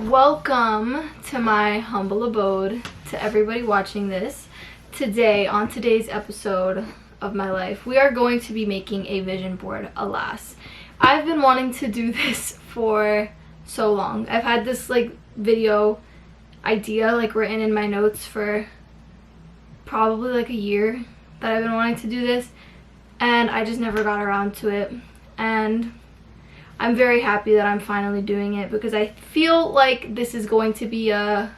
Welcome to my humble abode, to everybody watching this. Today, on today's episode of my life, we are going to be making a vision board, alas. I've been wanting to do this for so long. I've had this video idea written in my notes for probably a year that I've been wanting to do this, and I just never got around to it. And I'm very happy that I'm finally doing it, because I feel like this is going to be a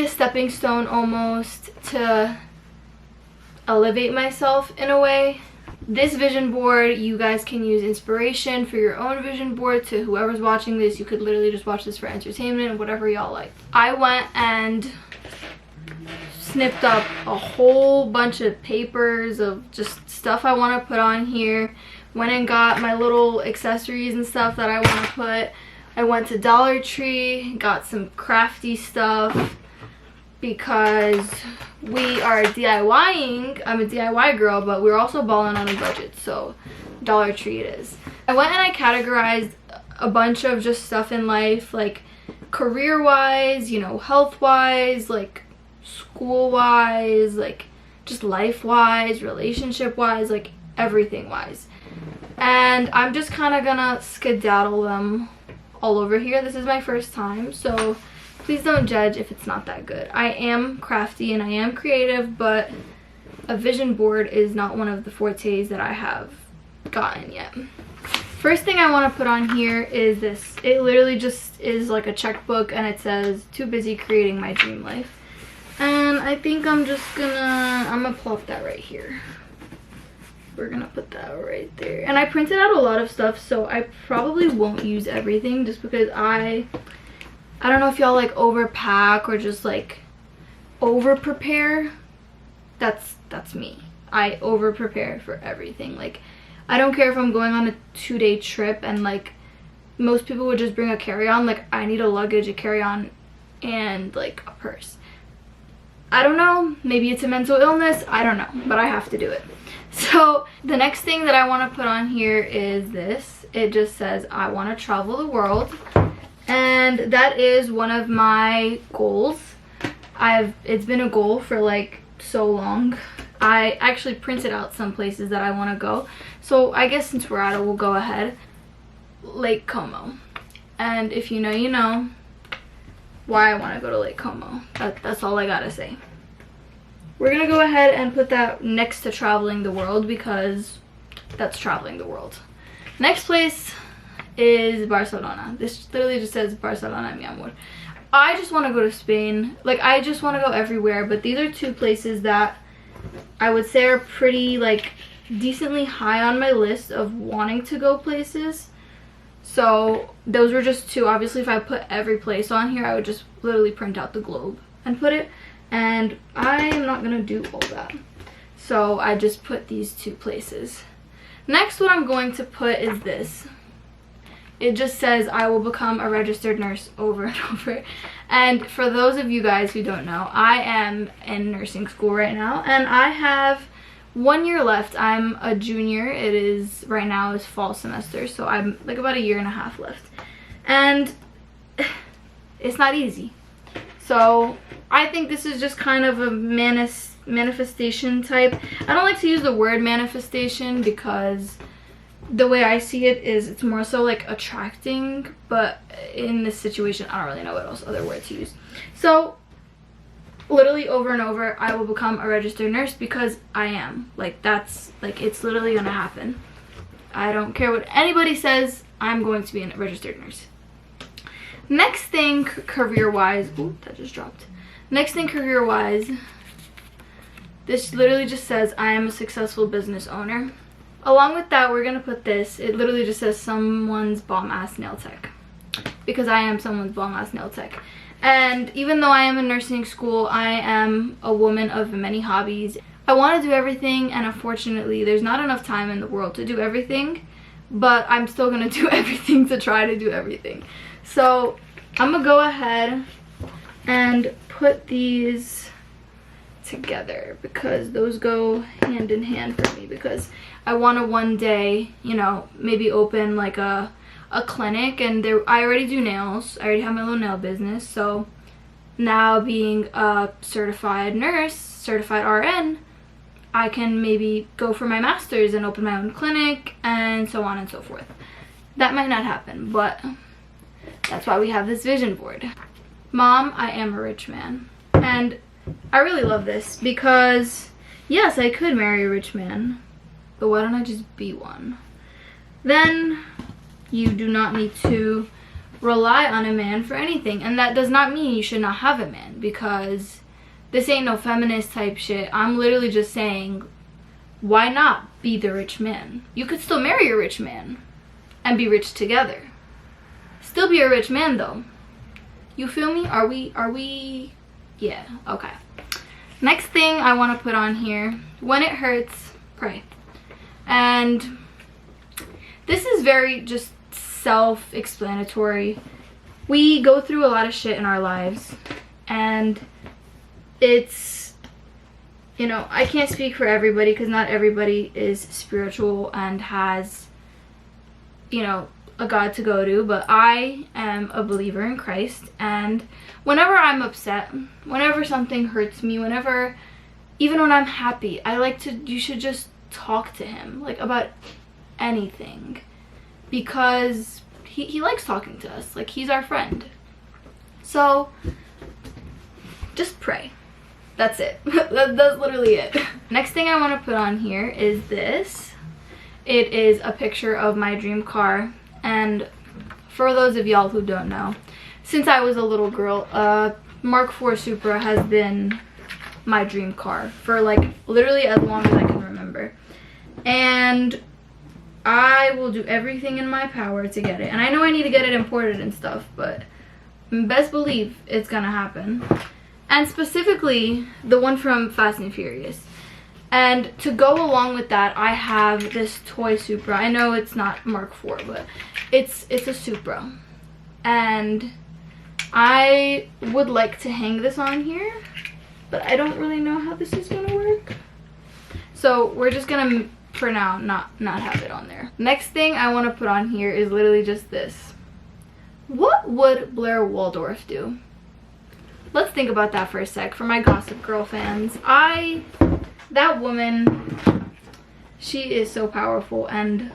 stepping stone almost to elevate myself in a way. This vision board, you guys can use inspiration for your own vision board. To whoever's watching this, you could literally just watch this for entertainment, whatever y'all like. I went and snipped up a whole bunch of papers of just stuff I want to put on here. Went and got my little accessories and stuff that I want to put. I went to Dollar Tree, got some crafty stuff because we are DIYing. I'm a DIY girl, but we're also balling on a budget, so Dollar Tree it is. I went and I categorized a bunch of just stuff in life, career-wise, health-wise, school-wise, just life-wise, relationship-wise, everything-wise. And I'm just kind of gonna skedaddle them all over here. This is my first time, so please don't judge if it's not that good. I am crafty and I am creative, but a vision board is not one of the fortes that I have gotten yet. First thing I want to put on here is this. It literally just is like a checkbook, and it says, "Too busy creating my dream life." And I think I'm gonna plop that right here. We're gonna put that right there. And I printed out a lot of stuff, so I probably won't use everything, just because I don't know if y'all overpack or just over prepare. That's me. I over prepare for everything. I don't care if I'm going on a 2-day trip and most people would just bring a carry-on. I need a luggage, a carry-on, and a purse. I don't know, maybe it's a mental illness, I don't know, but I have to do it. So the next thing that I want to put on here is this. It just says, I want to travel the world. And that is one of my goals. It's been a goal for so long. I actually printed out some places that I want to go. So I guess since we're at it, we'll go ahead. Lake Como. And if you know, you know why I want to go to Lake Como. That's all I gotta say. We're gonna go ahead and put that next to traveling the world, because that's traveling the world. Next place is Barcelona. This literally just says Barcelona, mi amor. I just want to go to Spain. I just want to go everywhere, but these are two places that I would say are pretty decently high on my list of wanting to go places. So those were just two. Obviously, if I put every place on here, I would just literally print out the globe and put it. And I am not gonna do all that, so I just put these two places. Next, what I'm going to put is this. It just says, I will become a registered nurse, over and over. And for those of you guys who don't know, I am in nursing school right now, and I have 1 year left. I'm a junior. It is right now is fall semester, so I'm about 1.5 years left, and it's not easy. So I think this is just kind of a manifestation type. I don't like to use the word manifestation, because the way I see it is it's more so attracting, but in this situation I don't really know what other word to use. So literally over and over, I will become a registered nurse, because I am. That's it's literally gonna happen. I don't care what anybody says, I'm going to be a registered nurse. Next thing career-wise, ooh, that just dropped. Next thing career-wise, this literally just says, I am a successful business owner. Along with that, we're gonna put this. It literally just says, someone's bomb-ass nail tech, because I am someone's bomb-ass nail tech. And even though I am in nursing school, I am a woman of many hobbies. I want to do everything, and unfortunately, there's not enough time in the world to do everything, but I'm still gonna do everything to try to do everything. So I'm gonna go ahead and put these together, because those go hand in hand for me, because I want to one day, maybe open a a clinic, and I already do nails. I already have my little nail business. So now, being a certified nurse, certified RN, I can maybe go for my master's and open my own clinic and so on and so forth. That might not happen, but that's why we have this vision board. Mom, I am a rich man. And I really love this because, yes, I could marry a rich man, but why don't I just be one? Then you do not need to rely on a man for anything. And that does not mean you should not have a man, because this ain't no feminist type shit. I'm literally just saying, why not be the rich man? You could still marry a rich man and be rich together. Still be a rich man though. You feel me? Are we? Yeah, okay. Next thing I want to put on here, when it hurts, pray. And this is very just self-explanatory. We go through a lot of shit in our lives, and it's, you know, I can't speak for everybody because not everybody is spiritual and has, you know, a God to go to, but I am a believer in Christ, and whenever I'm upset, whenever something hurts me, whenever, even when I'm happy, you should just talk to him, like, about anything, because he likes talking to us, like, he's our friend. So just pray. That's it. That's literally it. Next thing I want to put on here is this. It is a picture of my dream car. And for those of y'all who don't know, since I was a little girl, Mark IV Supra has been my dream car for like literally as long as I can remember. And I will do everything in my power to get it. And I know I need to get it imported and stuff, but best believe it's gonna happen. And specifically the one from Fast and Furious. And to go along with that, I have this toy Supra. I know it's not Mark IV, but it's a Supra. And I would like to hang this on here, but I don't really know how this is gonna work. So we're just gonna, for now, not have it on there. Next thing I want to put on here is literally just this. What would Blair Waldorf do? Let's think about that for a sec. For my Gossip Girl fans, that woman, she is so powerful and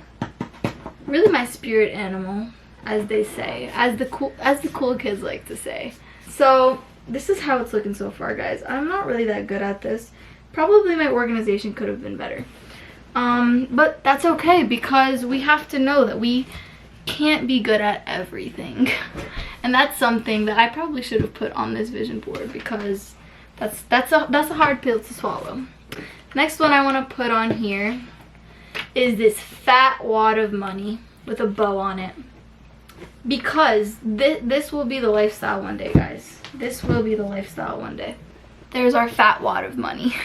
really my spirit animal, as they say, as the cool kids like to say. So this is how it's looking so far, guys. I'm not really that good at this. Probably my organization could have been better. But that's okay, because we have to know that we can't be good at everything. And that's something that I probably should have put on this vision board, because that's a hard pill to swallow. Next one I want to put on here is this fat wad of money with a bow on it, because this will be the lifestyle one day, guys. This will be the lifestyle one day. There's our fat wad of money.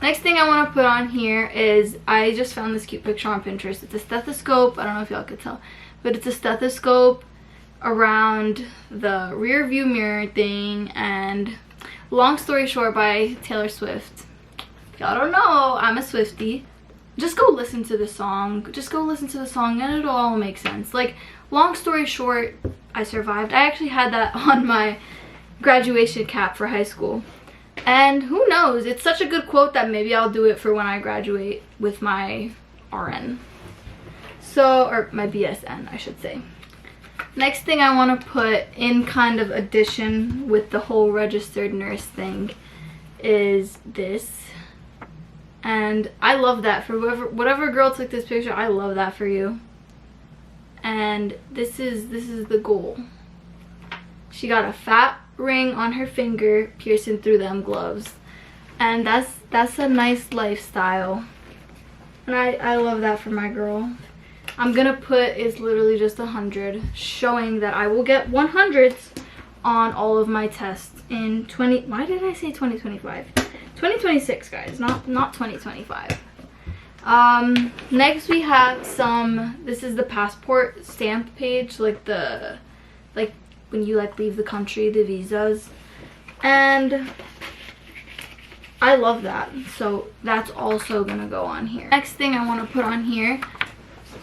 Next thing I want to put on here is, I just found this cute picture on Pinterest. It's a stethoscope. I don't know if y'all could tell, but it's a stethoscope around the rear view mirror thing. And Long Story Short by Taylor Swift. If y'all don't know, I'm a Swiftie. Just go listen to the song. Just go listen to the song and it'll all make sense. Like, long story short, I survived. I actually had that on my graduation cap for high school. And who knows, it's such a good quote that maybe I'll do it for when I graduate with my RN. So, or my BSN, I should say. Next thing I want to put in kind of addition with the whole registered nurse thing is this. And I love that for whatever girl took this picture. I love that for you. And this is the goal. She got a fat ring on her finger piercing through them gloves, and that's a nice lifestyle, and I love that for my girl. I'm gonna put, it's literally just 100, showing that I will get 100s on all of my tests in why did I say 2025? 2026, guys, not 2025. Next we have this is the passport stamp page, like when you like leave the country, the visas, and I love that, so that's also gonna go on here. Next thing I want to put on here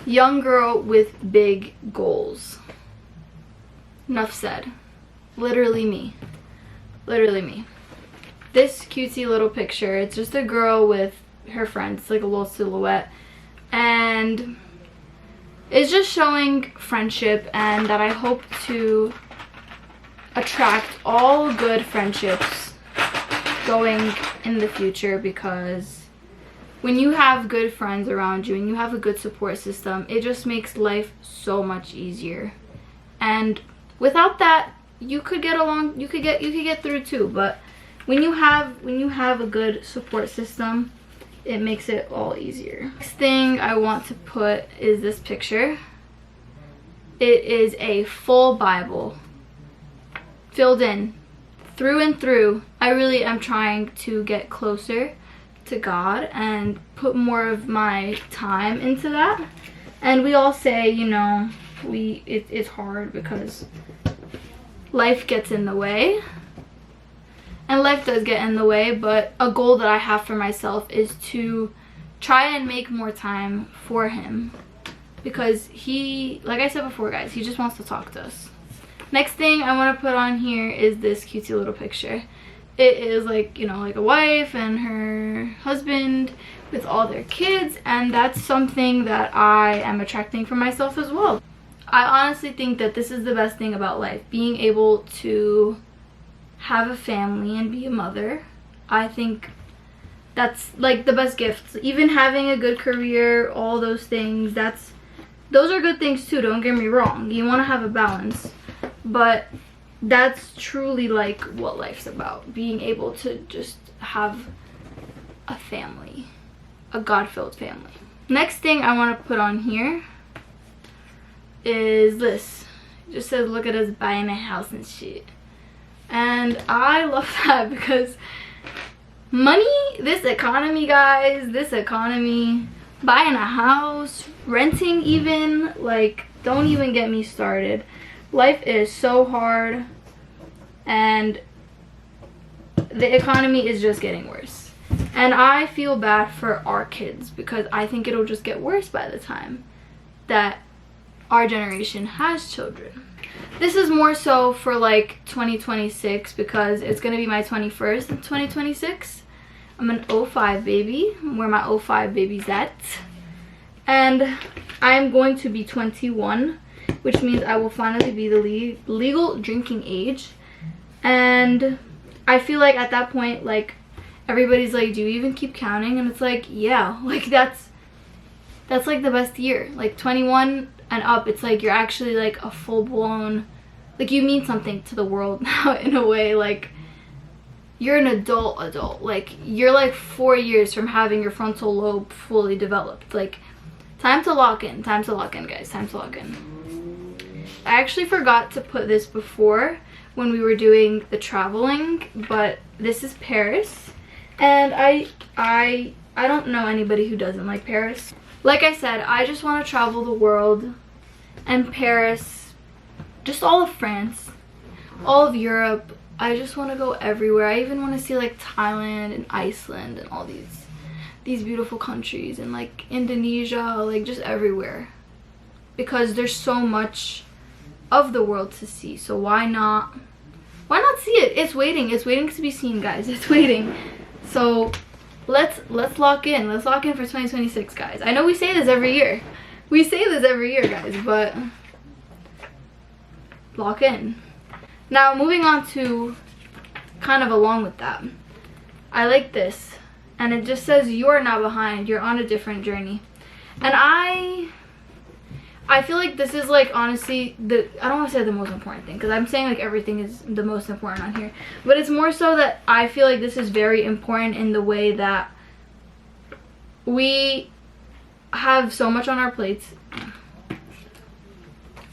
Young girl with big goals. Enough said. Literally me. Literally me. This cutesy little picture, it's just a girl with her friends. It's like a little silhouette. And it's just showing friendship, and that I hope to attract all good friendships going in the future, because when you have good friends around you and you have a good support system, it just makes life so much easier. And without that, you could get along, you could get through too, but when you have a good support system, it makes it all easier. Next thing I want to put is this picture. It is a full Bible, filled in through and through. I really am trying to get closer to God and put more of my time into that. And we all say, you know, it's hard because life gets in the way. And life does get in the way, but a goal that I have for myself is to try and make more time for him, because he, like I said before, guys, he just wants to talk to us. Next thing I want to put on here is this cutesy little picture. It is like, you know, like a wife and her husband with all their kids, and that's something that I am attracting for myself as well. I honestly think that this is the best thing about life, being able to have a family and be a mother. I think that's like the best gift. Even having a good career, all those things, those are good things too, don't get me wrong. You want to have a balance, but that's truly like what life's about, being able to just have a family, a God-filled family. Next thing I want to put on here is this. It just says, look at us buying a house and shit. And I love that, because money, this economy, guys, this economy, buying a house, renting even, like, don't even get me started. Life is so hard, and the economy is just getting worse. And I feel bad for our kids, because I think it'll just get worse by the time that our generation has children. This is more so for like 2026, because it's gonna be my 21st in 2026. I'm an 05 baby, where my 05 baby's at. And I'm going to be 21, which means I will finally be the legal drinking age. And I feel like at that point, like, everybody's like, do you even keep counting? And it's like, yeah, like that's like the best year. Like 21 and up, it's like you're actually like a full-blown, like, you mean something to the world now in a way. Like, you're an adult. Like, you're like 4 years from having your frontal lobe fully developed. Like, time to lock in, guys, time to lock in. I actually forgot to put this before when we were doing the traveling, but this is Paris, and I don't know anybody who doesn't like Paris. Like I said, I just want to travel the world, and Paris, just all of France, all of Europe. I just want to go everywhere. I even want to see like Thailand and Iceland and all these beautiful countries, and like Indonesia, like just everywhere, because there's so much of the world to see. So why not see it? It's waiting to be seen, guys. It's waiting. So let's lock in for 2026, guys. I know we say this every year, guys, but lock in. Now, moving on to kind of along with that, I like this, and it just says, you are not behind, you're on a different journey. And I feel like this is like, honestly, I don't want to say the most important thing, because I'm saying like everything is the most important on here, but it's more so that I feel like this is very important in the way that we have so much on our plates.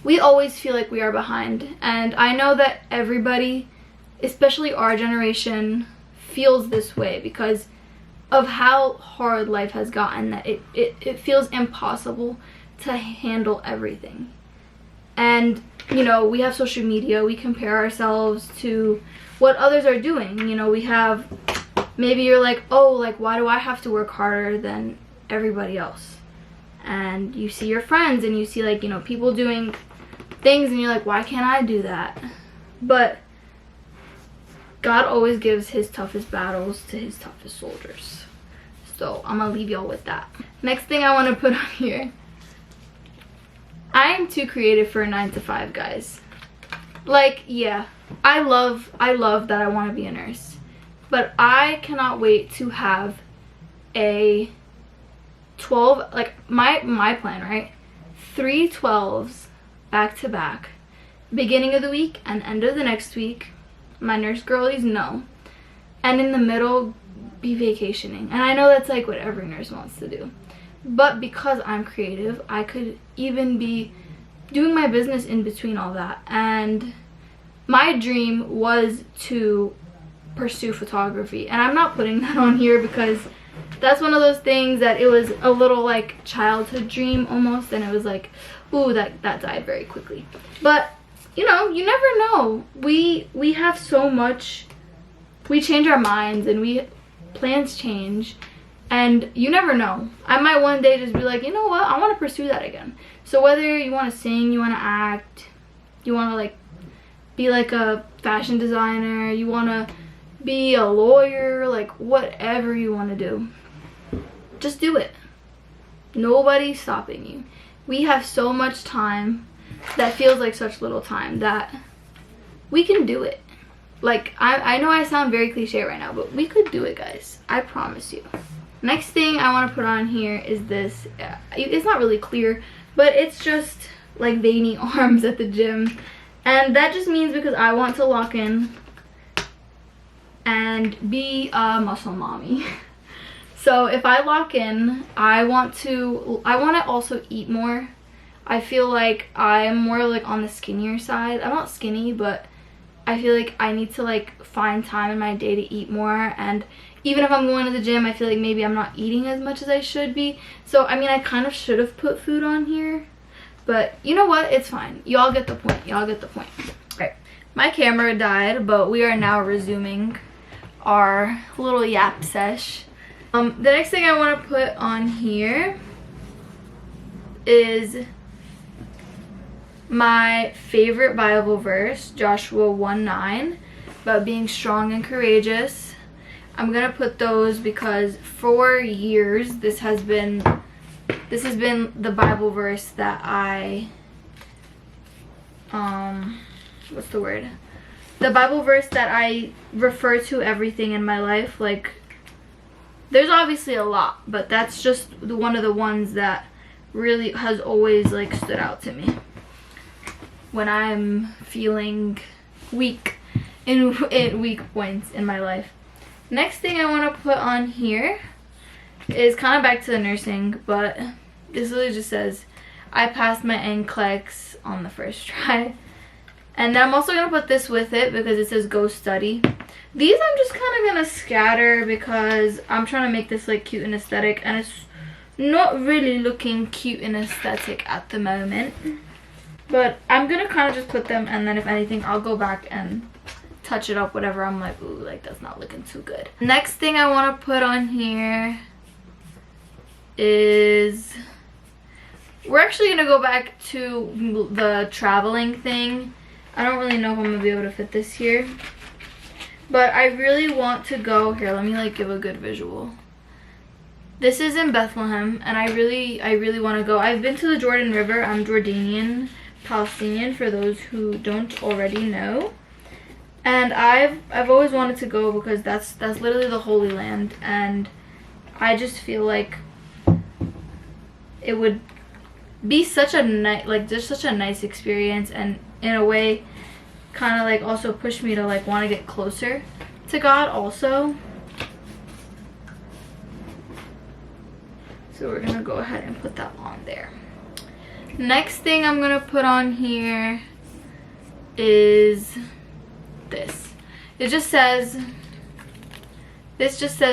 We always feel like we are behind, and I know that everybody, especially our generation, feels this way because of how hard life has gotten, that it feels impossible to handle everything. And you know, we have social media, we compare ourselves to what others are doing. You know, we have, maybe you're like, oh, like, why do I have to work harder than everybody else? and you see your friends and you see, like, you know, people doing things and you're like, why can't I do that? But God always gives his toughest battles to his toughest soldiers. So I'm gonna leave y'all with that. Next thing I want to put on here, I am too creative for a 9 to 5, guys. Like, yeah, I love that I want to be a nurse, but I cannot wait to have a 12, like my plan, right? 3 12s back to back, beginning of the week and end of the next week. My nurse girlies know, and in the middle be vacationing. And I know that's like what every nurse wants to do, but because I'm creative, I could even be doing my business in between all that. And my dream was to pursue photography, and I'm not putting that on here because that's one of those things that it was a little like childhood dream almost, and it was like, ooh, that died very quickly. But you know, you never know. We have so much, we change our minds and plans change, and you never know. I might one day just be like, you know what, I want to pursue that again. So whether you want to sing, you want to act, you want to like be like a fashion designer, you want to be a lawyer, like whatever you want to do, just do it. Nobody's stopping you. We have so much time that feels like such little time that we can do it. Like, I know I sound very cliche right now, but we could do it, guys. I promise you. Next thing I want to put on here is this. It's not really clear, but it's just like veiny arms at the gym. And that just means because I want to lock in and be a muscle mommy. So if I lock in, I want to also eat more. I feel like I'm more like on the skinnier side. I'm not skinny, but I feel like I need to like find time in my day to eat more. And even if I'm going to the gym, I feel like maybe I'm not eating as much as I should be. So I mean, I kind of should have put food on here, but you know what, it's fine. Y'all get the point. Y'all get the point. Right, my camera died, but we are now resuming our little yap sesh. The next thing I want to put on here is my favorite Bible verse, Joshua 1:9, about being strong and courageous. I'm gonna put those because for years this has been the Bible verse that I what's the word? The Bible verse that I refer to everything in my life. Like, there's obviously a lot, but that's just one of the ones that really has always like stood out to me when I'm feeling weak in weak points in my life. Next thing I want to put on here is kind of back to the nursing, but this really just says, I passed my NCLEX on the first try. And then I'm also going to put this with it because it says go study. These I'm just kind of going to scatter because I'm trying to make this like cute and aesthetic, and it's not really looking cute and aesthetic at the moment. But I'm going to kind of just put them, and then if anything, I'll go back and touch it up, whatever. I'm like, ooh, like that's not looking too good. Next thing I want to put on here is, we're actually going to go back to the traveling thing. I don't really know if I'm going to be able to fit this here, but I really want to go. Here, let me like give a good visual. This is in Bethlehem, and I really want to go. I've been to the Jordan River. I'm Jordanian, Palestinian, for those who don't already know. And I've always wanted to go because that's literally the Holy Land, and I just feel like it would be such a nice experience, and in a way kind of like also push me to like want to get closer to God also. So we're gonna go ahead and put that on there. Next thing I'm gonna put on here is this. This just says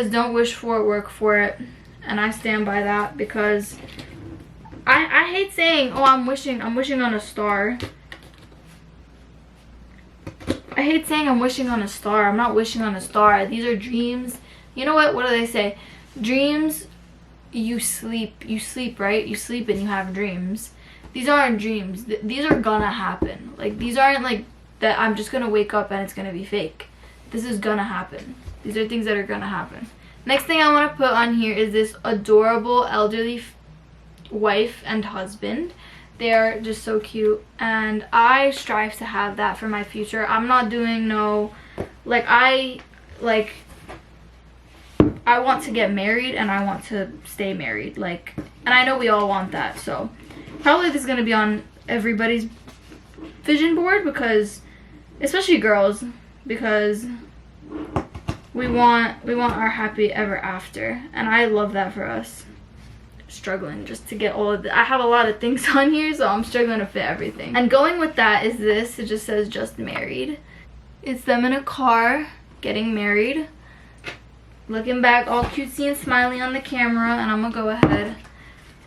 don't wish for it, work for it. And I stand by that because I hate saying, oh, I'm wishing on a star. I hate saying I'm wishing on a star. I'm not wishing on a star. These are dreams. You know what do they say? Dreams, you sleep, right? You sleep and you have dreams. These aren't dreams. These are gonna happen. Like, these aren't like that I'm just gonna wake up and it's gonna be fake. This is gonna happen. These are things that are gonna happen. Next thing I want to put on here is this adorable elderly wife and husband. They are just so cute, and I strive to have that for my future. I'm not doing no, like, I want to get married and I want to stay married, like, and I know we all want that. So probably this is going to be on everybody's vision board, because especially girls, because we want our happy ever after, and I love that for us. Struggling just to get all of I have a lot of things on here, so I'm struggling to fit everything. And going with that is this. It just says just married. It's them in a car getting married, looking back all cutesy and smiley on the camera, and I'm gonna go ahead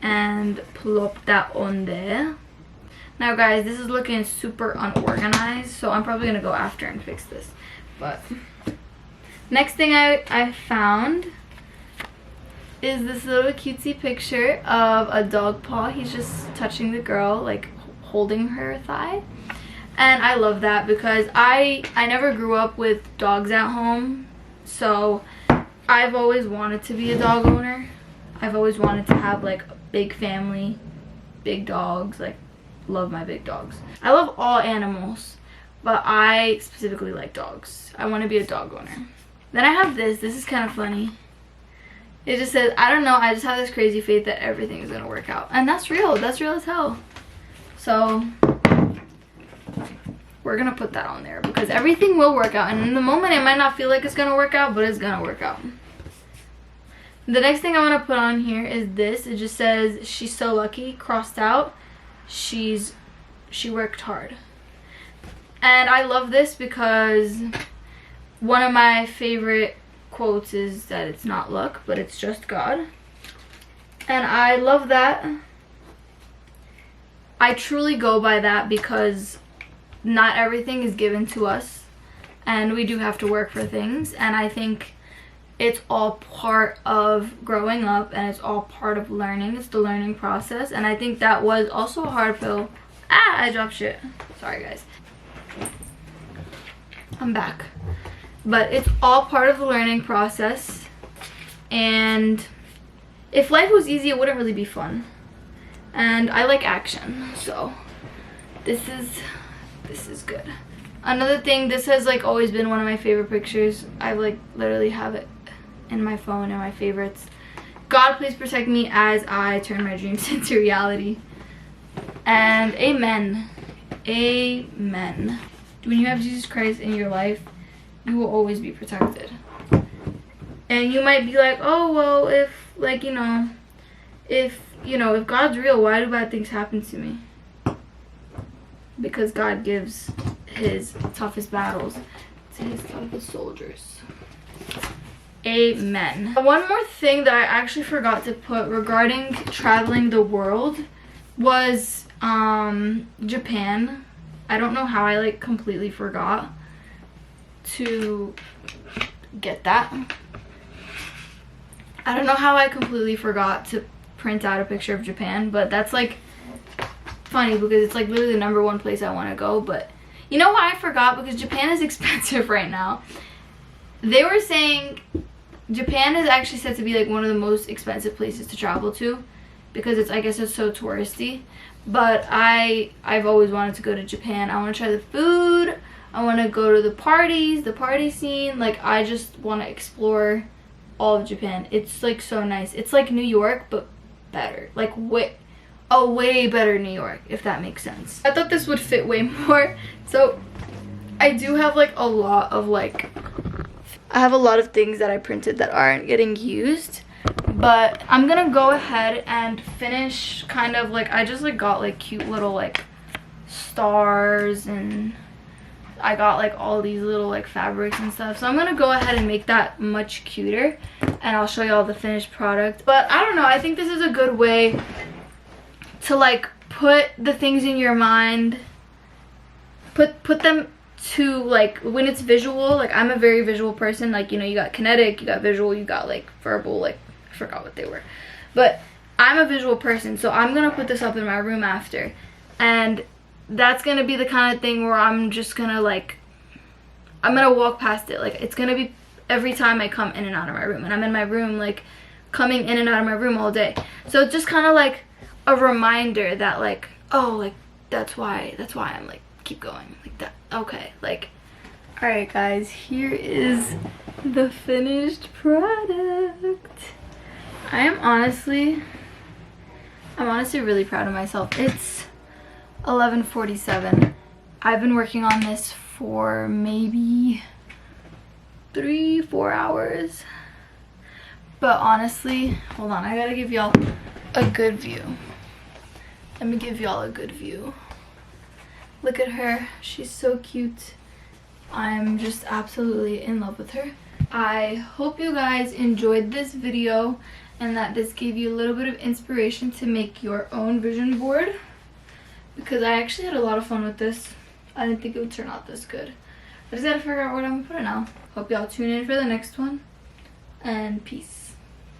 and plop that on there. Now guys, this is looking super unorganized, so I'm probably gonna go after and fix this. But next thing I found is this little cutesy picture of a dog paw. He's just touching the girl, like holding her thigh. And I love that because I never grew up with dogs at home, so I've always wanted to be a dog owner. I've always wanted to have like a big family, big dogs, like love my big dogs. I love all animals, but I specifically like dogs. I want to be a dog owner. Then I have this. This is kind of funny. It just says, I don't know, I just have this crazy faith that everything is going to work out. And that's real. That's real as hell. So we're going to put that on there because everything will work out. And in the moment, it might not feel like it's going to work out, but it's going to work out. The next thing I want to put on here is this. It just says, she's so lucky, crossed out. She worked hard. And I love this because one of my favorite quotes is that it's not luck, but it's just God. And I love that. I truly go by that because not everything is given to us, and we do have to work for things. And I think it's all part of growing up, and it's all part of learning. It's the learning process, and I think that was also a hard pill. I dropped shit. Sorry guys. I'm back. But it's all part of the learning process, and if life was easy, it wouldn't really be fun. And I like action, so this is good. Another thing, this has like always been one of my favorite pictures. I like literally have it in my phone and my favorites. God, please protect me as I turn my dreams into reality. And amen. Amen. When you have Jesus Christ in your life, you will always be protected. And you might be like, oh well, if like, if God's real, why do bad things happen to me? Because God gives his toughest battles to his toughest soldiers. Amen. One more thing that I actually forgot to put regarding traveling the world was Japan. I don't know how I like completely forgot to get that. I don't know how I completely forgot to print out a picture of Japan, but that's like funny because it's like literally the #1 place I want to go. But you know why I forgot? Because Japan is expensive right now. They were saying Japan is actually said to be like one of the most expensive places to travel to because it's, I guess it's so touristy. But I've always wanted to go to Japan. I want to try the food. I want to go to the parties, the party scene. Like, I just want to explore all of Japan. It's like so nice. It's like New York, but better. Like a way better New York, if that makes sense. I thought this would fit way more. So I do have like a lot of I have a lot of things that I printed that aren't getting used. But I'm gonna go ahead and finish kind of like, I just like got like cute little like stars, and I got like all these little like fabrics and stuff. So I'm gonna go ahead and make that much cuter, and I'll show you all the finished product. But I don't know, I think this is a good way to like put the things in your mind, put them to like when it's visual. Like, I'm a very visual person. Like, you got kinetic, you got visual, you got like verbal, like I forgot what they were. But I'm a visual person, so I'm gonna put this up in my room after, and that's gonna be the kind of thing where I'm just gonna like, I'm gonna walk past it. Like, it's gonna be every time I come in and out of my room, and I'm in my room like coming in and out of my room all day. So it's just kind of like a reminder that like, oh, like that's why I'm like, keep going like that. Okay, like, all right guys, here is the finished product. I'm honestly really proud of myself. It's 11:47. I've been working on this for maybe 3-4 hours. But honestly, hold on, I gotta give y'all a good view. Let me give y'all a good view. Look at her, she's so cute. I'm just absolutely in love with her. I hope you guys enjoyed this video and that this gave you a little bit of inspiration to make your own vision board, because I actually had a lot of fun with this. I didn't think it would turn out this good. I just gotta figure out where I'm gonna put it now. Hope y'all tune in for the next one, and peace.